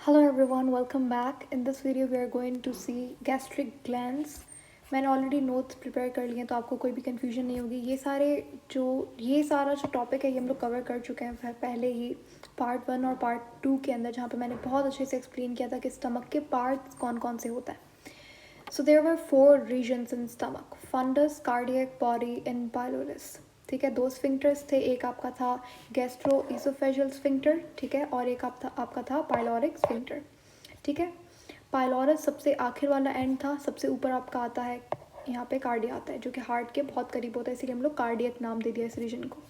Hello everyone, welcome back. In this video we are going to see gastric glands. मैंने already notes prepare कर लिए हैं तो आपको कोई भी कन्फ्यूजन नहीं होगी। ये सारा जो टॉपिक है ये हम लोग कवर कर चुके हैं पहले ही पार्ट 1 और पार्ट 2 के अंदर, जहाँ पे मैंने बहुत अच्छे से एक्सप्लेन किया था कि स्टमक के पार्ट्स कौन कौन से होता है। So there were 4 reasons in stomach: fundus, cardiac, body and pylorus. ठीक है, 2 स्फिंक्टर्स थे, एक आपका था गैस्ट्रो इसोफेजियल स्फिंक्टर, ठीक है, और एक आपका था पाइलोरिक स्फिंक्टर। ठीक है, पाइलोरस सबसे आखिर वाला एंड था, सबसे ऊपर आपका आता है यहाँ पे कार्डिया आता है, जो कि हार्ट के बहुत करीब होता है, इसीलिए हम लोग कार्डियक नाम दे दिया इस रीजन को।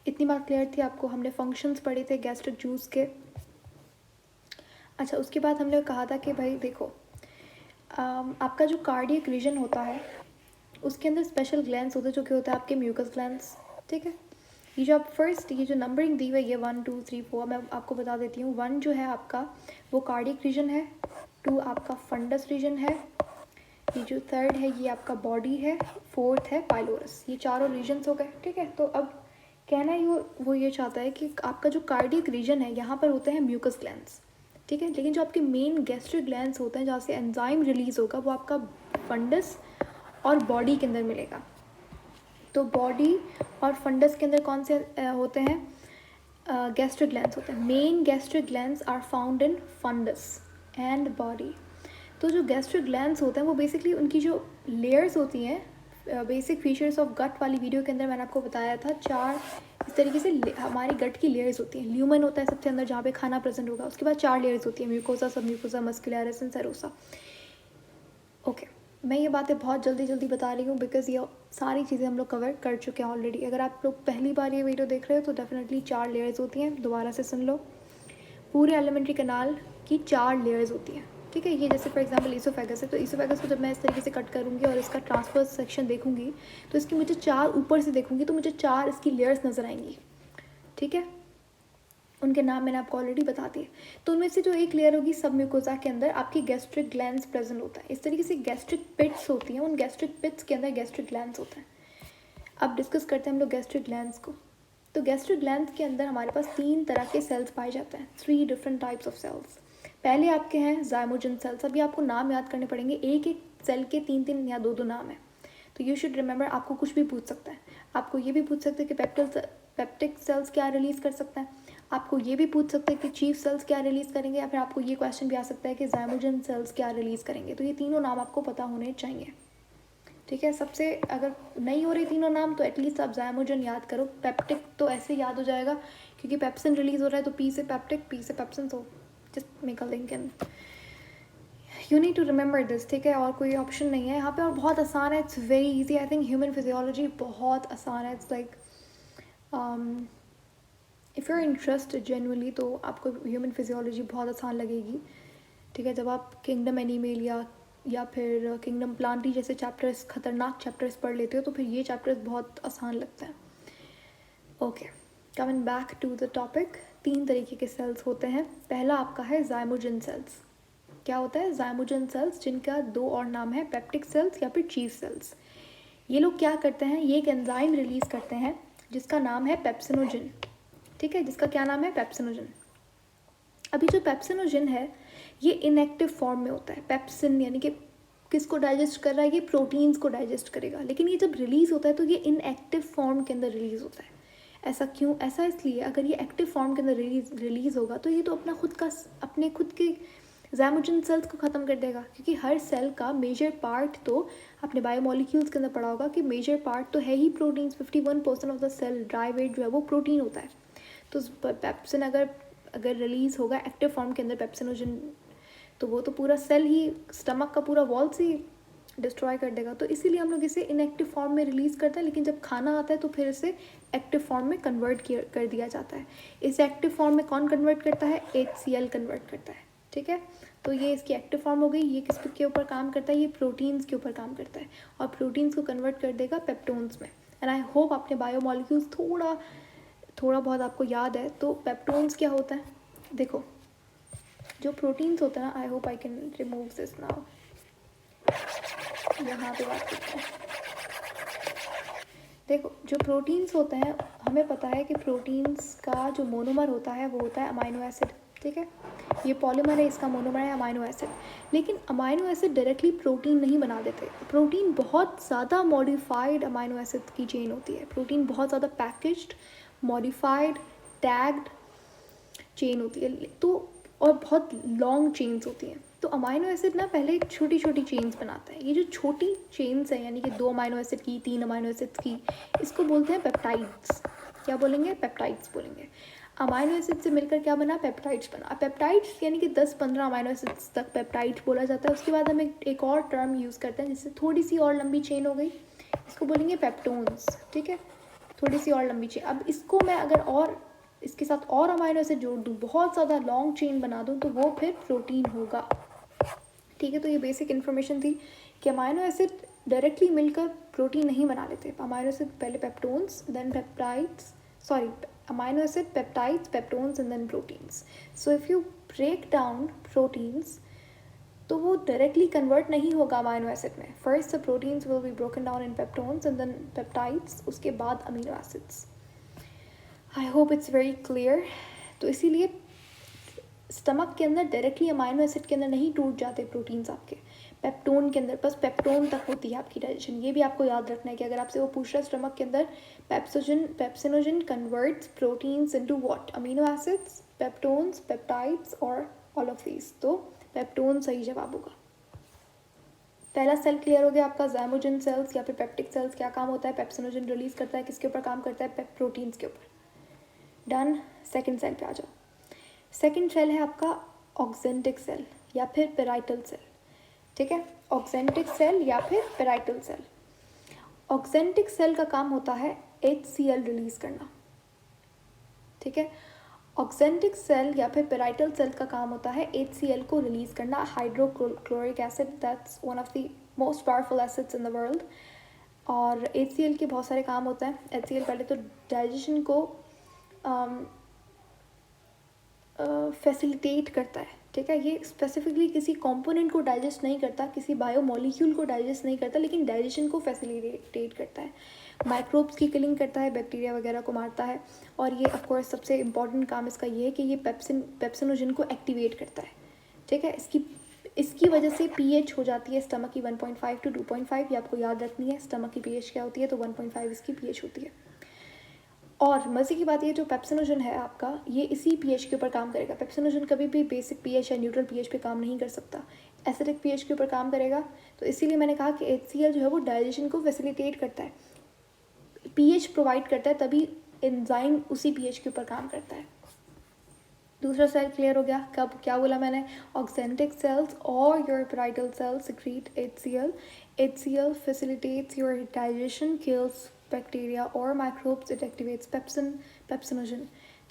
इतनी बात क्लियर थी आपको। हमने फंक्शंस पढ़े थे गैस्ट्रिक जूस के। अच्छा, उसके बाद हमने कहा था कि भाई देखो, आपका जो कार्डियक रीजन होता है उसके अंदर स्पेशल ग्लैंड्स होते हैं, जो कि होता है आपके म्यूकस ग्लैंड्स। ठीक है, ये जो आप फर्स्ट ये जो नंबरिंग दी हुई है, ये 1 2 3 4, मैं आपको बता देती हूँ। 1 जो है आपका वो कार्डियक रीजन है, 2 आपका फंडस रीजन है, ये जो 3rd है ये आपका बॉडी है, 4th है पाइलोरस। ये चारों रीजन्स हो गए। ठीक है, तो अब कहना है वो ये चाहता है कि आपका जो कार्डियक रीजन है यहाँ पर होते हैं म्यूकस ग्लैंड्स। ठीक है, लेकिन जो आपके मेन गैस्ट्रिक ग्लैंड्स होते हैं जहाँ से एंजाइम रिलीज होगा वो आपका फंडस और बॉडी के अंदर मिलेगा। तो बॉडी और फंडस के अंदर कौन से होते हैं? गैस्ट्रिक ग्लैंड्स होते हैं। Main gastric glands are found in fundus and body. तो जो गैस्ट्रिक ग्लैंड्स होते हैं वो बेसिकली उनकी जो लेयर्स होती हैं, बेसिक फीचर्स ऑफ गट वाली वीडियो के अंदर मैंने आपको बताया था, 4 इस तरीके से हमारी गट की लेयर्स होती हैं। ल्यूमन होता है सबसे अंदर जहाँ पे खाना प्रेजेंट होगा, उसके बाद 4 लेयर्स होती हैं: म्यूकोसा, सब mucosa, muscularis and serosa. Okay, मैं ये बातें बहुत जल्दी बता रही हूँ बिकॉज ये सारी चीज़ें हम लोग कवर कर चुके हैं ऑलरेडी। अगर आप लोग पहली बार ये वीडियो देख रहे हो तो डेफिनेटली 4 लेयर्स होती हैं, दोबारा से सुन लो। पूरे एलिमेंट्री कैनाल की 4 लेयर्स होती हैं। ठीक है, ये जैसे फॉर एग्जांपल ईसोफेगस है, तो ईसोफेगस को जब मैं इस तरीके से कट करूँगी और इसका ट्रांसफर सेक्शन देखूँगी तो इसकी मुझे 4 ऊपर से देखूँगी तो मुझे 4 इसकी लेयर्स नज़र आएंगी। ठीक है, उनके नाम मैंने आपको ऑलरेडी बता दिए। तो उनमें से जो एक लेयर होगी सब म्यूकोसा के अंदर आपकी गैस्ट्रिक ग्लैंड्स प्रेजेंट होता है। इस तरीके से गैस्ट्रिक पिट्स होती हैं, उन गैस्ट्रिक पिट्स के अंदर गैस्ट्रिक ग्लैंड्स होते हैं। अब डिस्कस करते हैं हम लोग गैस्ट्रिक ग्लैंड्स को। तो गैस्ट्रिक ग्लैंड्स के अंदर हमारे पास 3 तरह के सेल्स पाए जाते हैं, 3 डिफरेंट टाइप्स ऑफ सेल्स। पहले आपके हैं जाइमोजन सेल्स। अभी आपको नाम याद करने पड़ेंगे, एक एक सेल के 3 या 2 नाम है। तो यू शुड रिमेंबर, आपको कुछ भी पूछ सकता है। आपको ये भी पूछ सकते हैं कि पेप्टिक सेल्स क्या रिलीज कर सकता है, आपको ये भी पूछ सकते हैं कि चीफ सेल्स क्या रिलीज करेंगे, या फिर आपको ये क्वेश्चन भी आ सकता है कि जाइमोजन सेल्स क्या रिलीज करेंगे। तो ये तीनों नाम आपको पता होने चाहिए। ठीक है, सबसे अगर नहीं हो रही तीनों नाम तो एटलीस्ट आप जाइमोजन याद करो। पेप्टिक तो ऐसे याद हो जाएगा क्योंकि पेप्सिन रिलीज हो रहा है, तो पी से पेप्टिक, पी से पेप्सिन, तो just make a link and you need to remember this. ठीक है, और कोई ऑप्शन नहीं है यहाँ पे, और बहुत आसान है, it's very easy. I think human physiology बहुत आसान है। It's like if you are interested genuinely तो आपको ह्यूमन फिजियोलॉजी बहुत आसान लगेगी। ठीक है, जब आप किंगडम एनिमल या फिर किंगडम प्लांटी जैसे चैप्टर्स, खतरनाक चैप्टर्स पढ़ लेते हो तो फिर ये चैप्टर्स बहुत आसान लगता है। Okay, coming back to the topic. 3 तरीके के सेल्स होते हैं। पहला आपका है जाइमोजन सेल्स। क्या होता है? जाइमोजन सेल्स, जिनका 2 और नाम है, पेप्टिक सेल्स या फिर चीफ सेल्स। ये लोग क्या करते हैं? ये एक एंजाइम रिलीज करते हैं जिसका नाम है पेप्सिनोजन। ठीक है, जिसका क्या नाम है? पेप्सिनोजन। अभी जो पेप्सिनोजन है ये इनएक्टिव फॉर्म में होता है। पेप्सिन यानी कि किसको डाइजेस्ट कर रहा है? ये प्रोटीन्स को डाइजेस्ट करेगा, लेकिन ये जब रिलीज होता है तो ये इनएक्टिव फॉर्म के अंदर रिलीज होता है। ऐसा क्यों? ऐसा इसलिए, अगर ये एक्टिव फॉर्म के अंदर रिलीज होगा तो ये तो अपने खुद के जाइमोजन सेल्स को ख़त्म कर देगा, क्योंकि हर सेल का मेजर पार्ट, तो अपने बायोमोलिक्यूल्स के अंदर पढ़ा होगा कि मेजर पार्ट तो है ही proteins. 51% of the cell dry weight जो है वो प्रोटीन होता है। तो पेप्सिन अगर रिलीज़ होगा एक्टिव फॉर्म के अंदर पेप्सिनोजन, तो वो तो पूरा सेल ही, स्टमक का पूरा वॉल्स ही डिस्ट्रॉय कर देगा। तो इसीलिए हम लोग इसे इनएक्टिव फॉर्म में रिलीज़ करते हैं, लेकिन जब खाना आता है तो फिर इसे एक्टिव फॉर्म में कन्वर्ट कर दिया जाता है। इसे एक्टिव फॉर्म में कौन कन्वर्ट करता है? HCl कन्वर्ट करता है। ठीक है, तो ये इसकी एक्टिव फॉर्म हो गई। ये किस के ऊपर काम करता है? ये प्रोटीन्स के ऊपर काम करता है, और प्रोटीन्स को कन्वर्ट कर देगा पेप्टोन्स में। एंड आई होप आपने बायोमोलिक्यूल्स थोड़ा बहुत आपको याद है। तो पेप्टोन्स क्या होता है? देखो, जो प्रोटीन्स होता है ना, I hope I can remove this now, यहाँ पे बात करते हैं। देखो, जो प्रोटीन्स होते हैं, हमें पता है कि प्रोटीन्स का जो मोनोमर होता है वो होता है अमाइनो एसिड। ठीक है। ये पॉलीमर है, इसका मोनोमर है अमाइनो एसिड। लेकिन अमाइनो एसिड डायरेक्टली प्रोटीन नहीं बना देते। प्रोटीन बहुत ज़्यादा मॉडिफाइड अमाइनो एसिड की चेन होती है। प्रोटीन बहुत ज़्यादा पैकेज्ड, मॉडिफाइड, टैग्ड चेन होती है, तो और बहुत लॉन्ग चेन्स होती हैं। तो अमाइनो एसिड ना पहले छोटी छोटी चेन्स बनाता है। ये जो छोटी चेन्स हैं, यानी कि 2 अमाइनो एसिड की, 3 अमाइनो एसिड्स की, इसको बोलते हैं पेप्टाइड्स। क्या बोलेंगे? पेप्टाइड्स बोलेंगे। अमाइनो एसिड से मिलकर क्या बना? पेप्टाइड्स बना। पेप्टाइड्स यानी कि 10-15 अमाइनो एसिड्स तक पेप्टाइड्स बोला जाता है। उसके बाद हम एक और टर्म यूज़ करते हैं जिससे थोड़ी सी और लंबी चेन हो गई, इसको बोलेंगे पेप्टोन्स। ठीक है, थोड़ी सी और लंबी चेन। अब इसको मैं अगर और इसके साथ और अमाइनो एसिड जोड़ दूँ, बहुत ज़्यादा लॉन्ग चेन बना दूँ, तो वो फिर प्रोटीन होगा। ठीक है, तो ये बेसिक इन्फॉर्मेशन थी कि अमाइनो एसिड डायरेक्टली मिलकर प्रोटीन नहीं बना लेते। अमाइनो एसिड पहले peptones, then peptides, sorry, amino acid, peptides, peptones and then proteins. So if you break down proteins, तो वो डायरेक्टली कन्वर्ट नहीं होगा अमाइनो एसिड में। First the proteins will be broken down in peptones and then peptides, उसके बाद amino acids. I hope it's very clear. तो इसीलिए stomach के अंदर डायरेक्टली अमाइनो एसिड के अंदर नहीं टूट जाते प्रोटीन्स आपके, पेप्टोन के अंदर बस पेप्टोन तक होती है आपकी डाइजेशन। ये भी आपको याद रखना है कि अगर आपसे वो पूछ रहा है स्टमक के अंदर pepsinogen converts proteins into what? Amino acids, peptones, peptides और ऑल ऑफ दीज, तो पेप्टोन सही जवाब होगा। पहला सेल क्लियर हो गया आपका, ज़ाइमोजन सेल्स या फिर पेप्टिक सेल्स। क्या काम होता है? पेप्सिनोजन रिलीज करता है, किसके ऊपर काम करता है? प्रोटीन्स के ऊपर। डन। सेकेंड सेल पे आ जाओ। सेकेंड सेल है आपका ऑक्जेंटिक सेल या फिर पेराइटल सेल। ठीक है, ऑक्जेंटिक सेल या फिर पेराइटल सेल। ऑक्जेंटिक सेल का काम होता है HCl रिलीज करना। ठीक है, ऑक्जेंटिक सेल या फिर पेराइटल सेल का काम होता है HCl को रिलीज करना, hydrochloric acid, that's one of the most powerful acids in the world. और HCl के बहुत सारे काम होते हैं। HCl पहले तो डाइजेशन को फैसिलिटेट करता है। ठीक है, ये स्पेसिफिकली किसी कंपोनेंट को डाइजेस्ट नहीं करता, किसी बायोमोलिक्यूल को डाइजेस्ट नहीं करता, लेकिन डाइजेशन को फैसिलिटेट करता है। माइक्रोब्स की किलिंग करता है, बैक्टीरिया वगैरह को मारता है। और ये ऑफकोर्स सबसे इम्पॉर्टेंट काम इसका ये है कि ये पेप्सिनोजन को एक्टिवेट करता है। ठीक है, इसकी वजह से pH हो जाती है स्टमक की 1.5 to 2.5। ये आपको याद रखनी है, स्टमक की pH क्या होती है, तो 1.5 इसकी pH होती है। और मज़े की बात ये, जो पेप्सिनोजन है आपका, ये इसी pH के ऊपर काम करेगा। पेप्सिनोजन कभी भी बेसिक pH या न्यूट्रल pH पे काम नहीं कर सकता, एसिडिक pH के ऊपर काम करेगा। तो इसीलिए मैंने कहा कि HCl जो है वो डाइजेशन को फैसिलिटेट करता है, pH प्रोवाइड करता है, तभी एंजाइम उसी pH के ऊपर काम करता है। दूसरा सेल क्लियर हो गया। कब क्या बोला मैंने? ऑक्जेंटिक सेल्स और your parietal cells secrete HCl. HCl facilitates your digestion, kills bacteria or microbes. It activates pepsinogen.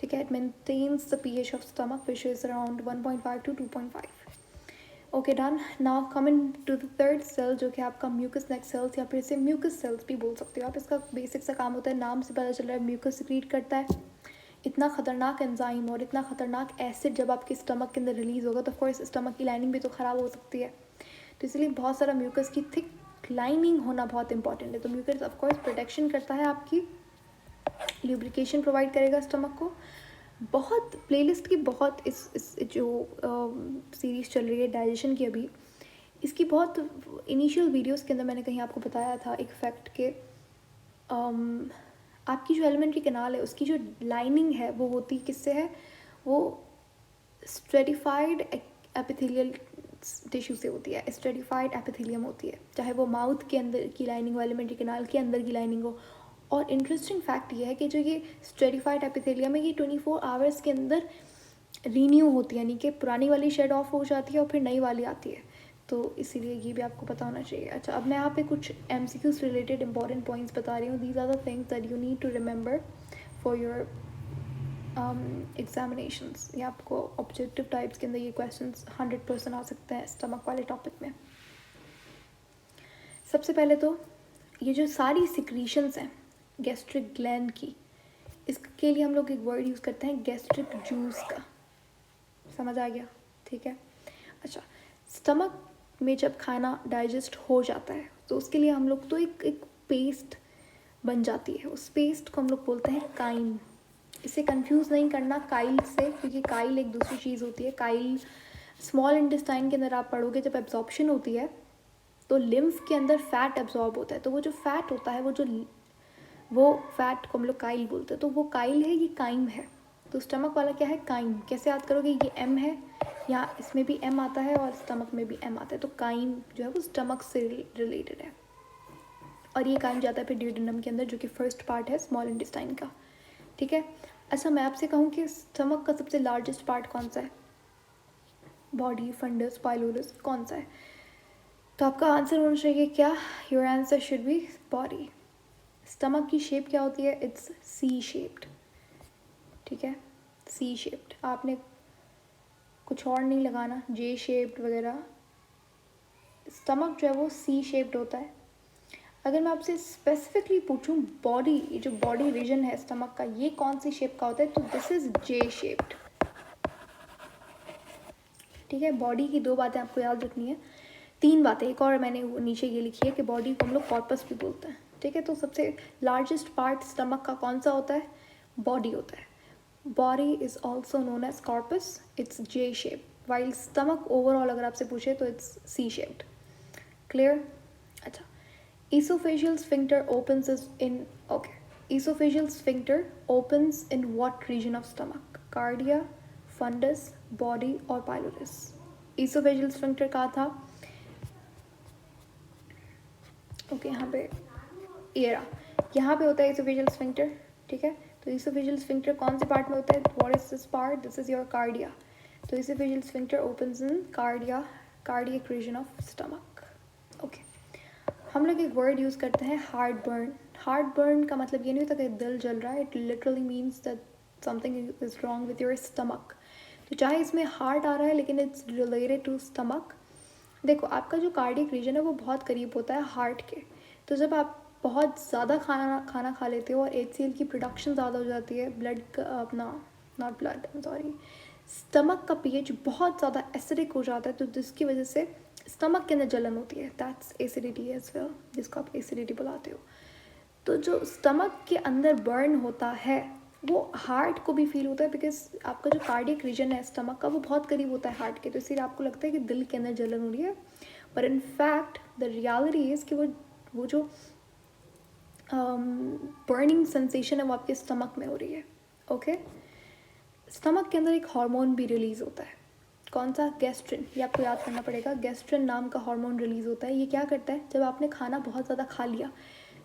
ठीक है, it maintains the pH of stomach, which is around 1.5 to 2.5. Okay, done. Now coming to the third cell, जो कि आपका mucus नेक sales या फिर इसे mucus sales भी बोल सकते हो आप। इसका बेसिक सा काम होता है, नाम से पता चल रहा है, म्यूकस सिक्रीट करता है। इतना खतरनाक एंजाइम और इतना खतरनाक एसिड जब आपके स्टमक के अंदर रिलीज होगा, तो ऑफकोर्स स्टमक की लाइनिंग भी तो ख़राब हो सकती है। तो इसलिए बहुत सारा म्यूकस की थिक लाइनिंग होना बहुत इंपॉर्टेंट है। तो म्यूकस ऑफकोर्स प्रोटेक्शन करता है, आपकी ल्यूब्रिकेशन प्रोवाइड करेगा स्टमक को। बहुत प्लेलिस्ट की बहुत इस जो सीरीज़ चल रही है डाइजेशन की, अभी इसकी बहुत इनिशियल वीडियोस के अंदर मैंने कहीं आपको बताया था एक फैक्ट के आपकी जो एलिमेंट्री कैनाल है उसकी जो लाइनिंग है वो होती किससे है? वो स्ट्रेटिफाइड एपिथेलियल टिश्यू से होती है, स्ट्रेटिफाइड एपिथेलियम होती है, चाहे वो माउथ के अंदर की लाइनिंग हो, एलिमेंट्री कैनाल के अंदर की लाइनिंग हो। और इंटरेस्टिंग फैक्ट ये है कि जो ये स्ट्रेटिफाइड एपिथेलियम है, ये 24 आवर्स के अंदर रीन्यू होती है, यानी कि पुरानी वाली शेड ऑफ हो जाती है और फिर नई वाली आती है। तो इसीलिए ये भी आपको पता होना चाहिए। अच्छा, अब मैं यहाँ पे कुछ MCQs रिलेटेड इंपॉर्टेंट पॉइंट्स बता रही हूँ। These are the things that you need to remember for your examinations. या आपको ऑब्जेक्टिव टाइप्स के अंदर ये क्वेश्चंस 100% आ सकते हैं स्टमक वाले टॉपिक में। सबसे पहले तो ये जो सारी सिक्रीशंस हैं गैस्ट्रिक ग्लैंड की, इसके लिए हम लोग एक वर्ड यूज़ करते हैं गैस्ट्रिक जूस का। समझ आ गया? ठीक है। अच्छा, स्टमक में जब खाना डाइजेस्ट हो जाता है तो उसके लिए हम लोग तो एक पेस्ट बन जाती है, उस पेस्ट को हम लोग बोलते हैं काइम। इसे कंफ्यूज नहीं करना काइल से, क्योंकि काइल एक दूसरी चीज़ होती है। काइल स्मॉल इंटेस्टाइन के अंदर आप पढ़ोगे, जब एब्जॉर्प्शन होती है तो लिम्फ के अंदर फैट एब्जॉर्ब होता है, तो वो जो फैट होता है वो फैट को हम लोग काइल बोलते हैं। तो वो काइल है, ये काइम है। तो स्टमक वाला क्या है, काइम। कैसे याद करोगे, ये एम है, यहाँ इसमें भी एम आता है और स्टमक में भी एम आता है, तो काइम जो है वो स्टमक से रिलेटेड है। और ये काइम जाता है फिर ड्यूडेनम के अंदर, जो कि फर्स्ट पार्ट है स्मॉल इंटेस्टाइन का। ठीक है। अच्छा, मैं आपसे कहूँ कि स्टमक का सबसे लार्जेस्ट पार्ट कौन सा है? बॉडी, फंडस, पाइलोरस, कौन सा है? तो आपका आंसर होना चाहिए क्या? Your answer should be body. Stomach की शेप क्या होती है? It's C shaped. ठीक है, सी शेप्ड। आपने कुछ और नहीं लगाना, जे शेप्ड वगैरह। स्टमक जो है वो सी शेप्ड होता है। अगर मैं आपसे स्पेसिफिकली पूछूं बॉडी, ये जो बॉडी रीजन है स्टमक का, ये कौन सी शेप का होता है, तो दिस इज जे शेप्ड। ठीक है, बॉडी की 2 बातें आपको याद रखनी है, 3 बातें, एक और मैंने नीचे ये लिखी है कि बॉडी को हम लोग कॉर्पस भी बोलते हैं। ठीक है, तो सबसे लार्जेस्ट पार्ट स्टमक का कौन सा होता है? बॉडी होता है। Body is also known as corpus, it's J shape, while stomach overall अगर आपसे पूछे तो इट्स सी शेप्ड। क्लियर? अच्छा, esophageal sphincter opens is in, okay, esophageal sphincter opens in what region of stomach? Cardia, fundus, body or pylorus? esophageal sphincter कहाँ था? Okay, यहाँ पे ये रहा, यहाँ पे होता है esophageal sphincter। ठीक है, तो esophageal sphincter कौन से पार्ट में होता है? what is this part? this is your cardia। तो esophageal sphincter opens in cardia, cardiac region of stomach। Okay, हम लोग एक वर्ड यूज़ करते हैं, हार्ट बर्न। हार्ट बर्न का मतलब ये नहीं होता कि दिल जल रहा है, it literally means that something is wrong with your stomach. तो चाहे इसमें हार्ट आ रहा है लेकिन इट्स रिलेटेड टू स्टमक। देखो, आपका जो कार्डियक रीजन है वो बहुत करीब होता है हार्ट के। तो जब आप बहुत ज़्यादा खाना खा लेते हो और HCl की प्रोडक्शन ज़्यादा हो जाती है, ब्लड का अपना, नॉट ब्लड, सॉरी, स्टमक का pH बहुत ज़्यादा एसिडिक हो जाता है, तो जिसकी वजह से स्टमक के अंदर जलन होती है। दैट्स एसिडिटी एज वेल, जिसको आप एसिडिटी बुलाते हो। तो जो स्टमक के अंदर बर्न होता है वो हार्ट को भी फील होता है, बिकॉज आपका जो कार्डियक रीजन है स्टमक का वो बहुत करीब होता है हार्ट के, तो इसलिए आपको लगता है कि दिल के अंदर जलन हो रही है, पर in fact the reality is कि वो जो बर्निंग सेंसेशन है वो आपके स्टमक में हो रही है। ओके, स्टमक के अंदर एक हार्मोन भी रिलीज़ होता है, कौन सा? गैस्ट्रिन। ये आपको याद करना पड़ेगा, गैस्ट्रिन नाम का हार्मोन रिलीज़ होता है। ये क्या करता है, जब आपने खाना बहुत ज़्यादा खा लिया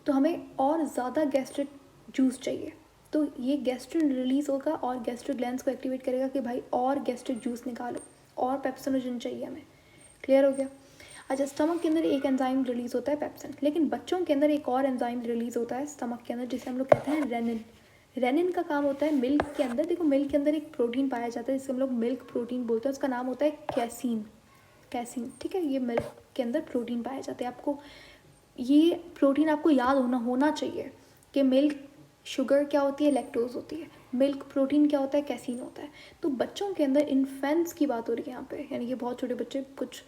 तो हमें और ज़्यादा गैस्ट्रिक जूस चाहिए, तो ये गैस्ट्रिन रिलीज़ होगा और गैस्ट्रिक ग्लैंड्स को एक्टिवेट करेगा कि भाई और गैस्ट्रिक जूस निकालो, और पेप्सिनोजन चाहिए हमें। क्लियर हो गया? अच्छा, स्टमक के अंदर एक एंजाइम रिलीज़ होता है पेप्सिन, लेकिन बच्चों के अंदर एक और एंजाइम रिलीज़ होता है स्टमक के अंदर, जिसे हम लोग कहते हैं रेनिन। रेनिन का काम होता है मिल्क के अंदर, देखो मिल्क के अंदर एक प्रोटीन पाया जाता है जिसे हम लोग मिल्क प्रोटीन बोलते हैं, उसका नाम होता है कैसीन। कैसीन, ठीक है, ये मिल्क के अंदर प्रोटीन पाए जाते हैं। आपको ये प्रोटीन आपको याद होना चाहिए कि मिल्क शुगर क्या होती है, लैक्टोज होती है, मिल्क प्रोटीन क्या होता है, कैसीन होता है। तो बच्चों के अंदर, इन्फेंट्स की बात हो रही है यहाँ पे, यानी कि बहुत छोटे बच्चे, कुछ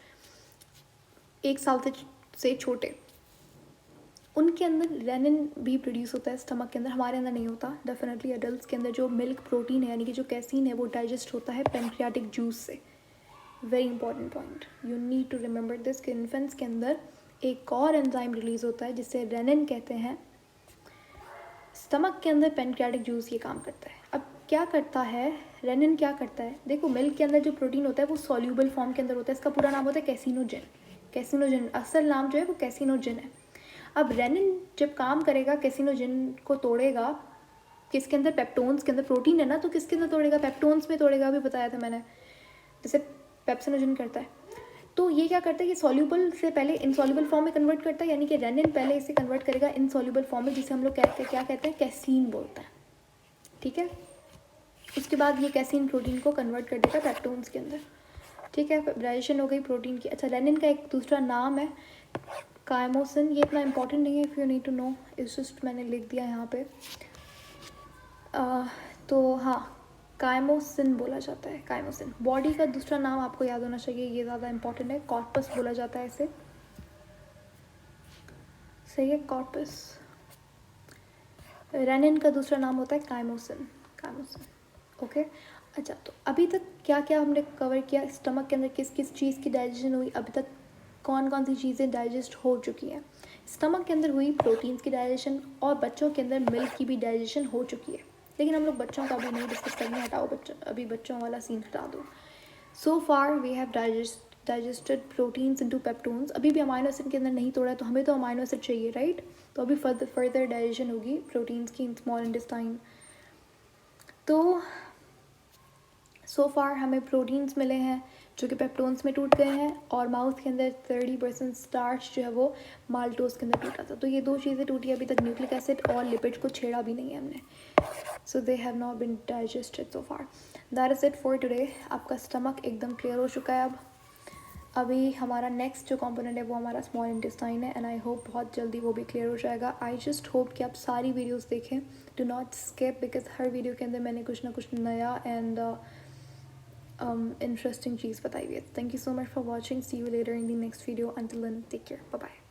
1 साल से छोटे, उनके अंदर रेनिन भी प्रोड्यूस होता है स्टमक के अंदर, हमारे अंदर नहीं होता। डेफिनेटली एडल्ट्स के अंदर जो मिल्क प्रोटीन है यानी कि जो कैसीन है वो डाइजेस्ट होता है पेनक्रियाटिक जूस से। Very important point, you need to remember this कि इन्फेंट्स के अंदर एक और एंजाइम रिलीज होता है जिसे रेनिन कहते हैं। स्टमक के अंदर पेनक्रियाटिक जूस ये काम करता है। अब क्या करता है रेनिन, क्या करता है, देखो मिल्क के अंदर जो प्रोटीन होता है वो सॉल्यूबल फॉर्म के अंदर होता है, इसका पूरा नाम होता है कैसिनोजन। कैसिनोजन असल नाम जो है वो कैसिनोजन है। अब रेनिन जब काम करेगा कैसिनोजन को तोड़ेगा, किसके अंदर, पेप्टोन्स के अंदर, प्रोटीन है ना, तो किसके अंदर तोड़ेगा, पेप्टोन्स में तोड़ेगा, अभी बताया था मैंने, जैसे पेप्सिनोजन करता है। तो ये क्या करता है कि सॉल्यूबल से पहले इनसॉल्यूबल फॉर्म में कन्वर्ट करता है, यानी कि रेनिन पहले इसे कन्वर्ट करेगा इनसॉल्यूबल फॉर्म में, जिसे हम लोग क्या कहते हैं, कैसीन बोलते हैं। ठीक है, उसके बाद ये कैसीन प्रोटीन को कन्वर्ट कर देगा पेप्टोन्स के अंदर। ठीक है, डाइजेशन हो गई प्रोटीन की। अच्छा, रेनिन का एक दूसरा नाम है कायमोसिन, ये इतना इंपॉर्टेंट नहीं है, if you need to know, it's just मैंने लिख दिया यहाँ पे। तो हाँ, कायमोसिन बोला जाता है, कायमोसिन। बॉडी का दूसरा नाम आपको याद होना चाहिए, ये ज़्यादा इंपॉर्टेंट है, कॉर्पस बोला जाता है इसे। सही है, कॉर्पस। रेनिन का दूसरा नाम होता है कायमोसिन। कैमोसन, ओके। अच्छा, तो अभी तक क्या क्या हमने कवर किया, स्टमक के अंदर किस किस चीज़ की डाइजेशन हुई, अभी तक कौन कौन सी चीज़ें डाइजेस्ट हो चुकी हैं। स्टमक के अंदर हुई प्रोटीन्स की डाइजेशन, और बच्चों के अंदर मिल्क की भी डाइजेशन हो चुकी है, लेकिन हम लोग बच्चों का भी नहीं डिस्कस करेंगे, हटाओ बच्चों, अभी बच्चों वाला सीन हटा दो। So far we have digested proteins into peptones. अभी भी अमाइनो एसिड के अंदर नहीं तोड़ा है, तो हमें तो अमाइनो एसिड चाहिए, राइट। तो अभी फर्दर डाइजेशन होगी प्रोटीन्स की इन स्मॉल इंटेस्टाइन। तो सो फार हमें प्रोटीन्स मिले हैं जो कि पेप्टोन्स में टूट गए हैं, और माउथ के अंदर 30% स्टार्च जो है वो माल्टोज के अंदर टूटा था। तो ये दो चीज़ें टूटी, अभी तक न्यूक्लिक एसिड और लिपिड को छेड़ा भी नहीं है हमने। So they have not been digested so far. That is it for today. आपका स्टमक एकदम क्लियर हो चुका है अब। अभी हमारा नेक्स्ट जो कंपोनेंट है वो हमारा स्मॉल इंटेस्टाइन है, एंड आई होप बहुत जल्दी वो भी क्लियर हो जाएगा। आई जस्ट होप कि आप सारी वीडियोस देखें, do not skip, because her video के अंदर मैंने कुछ ना कुछ नया एंड इंटरेस्टिंग चीज़ बताई हुई है। Thank you so much for watching, see you later in the next video, until then take care, bye bye.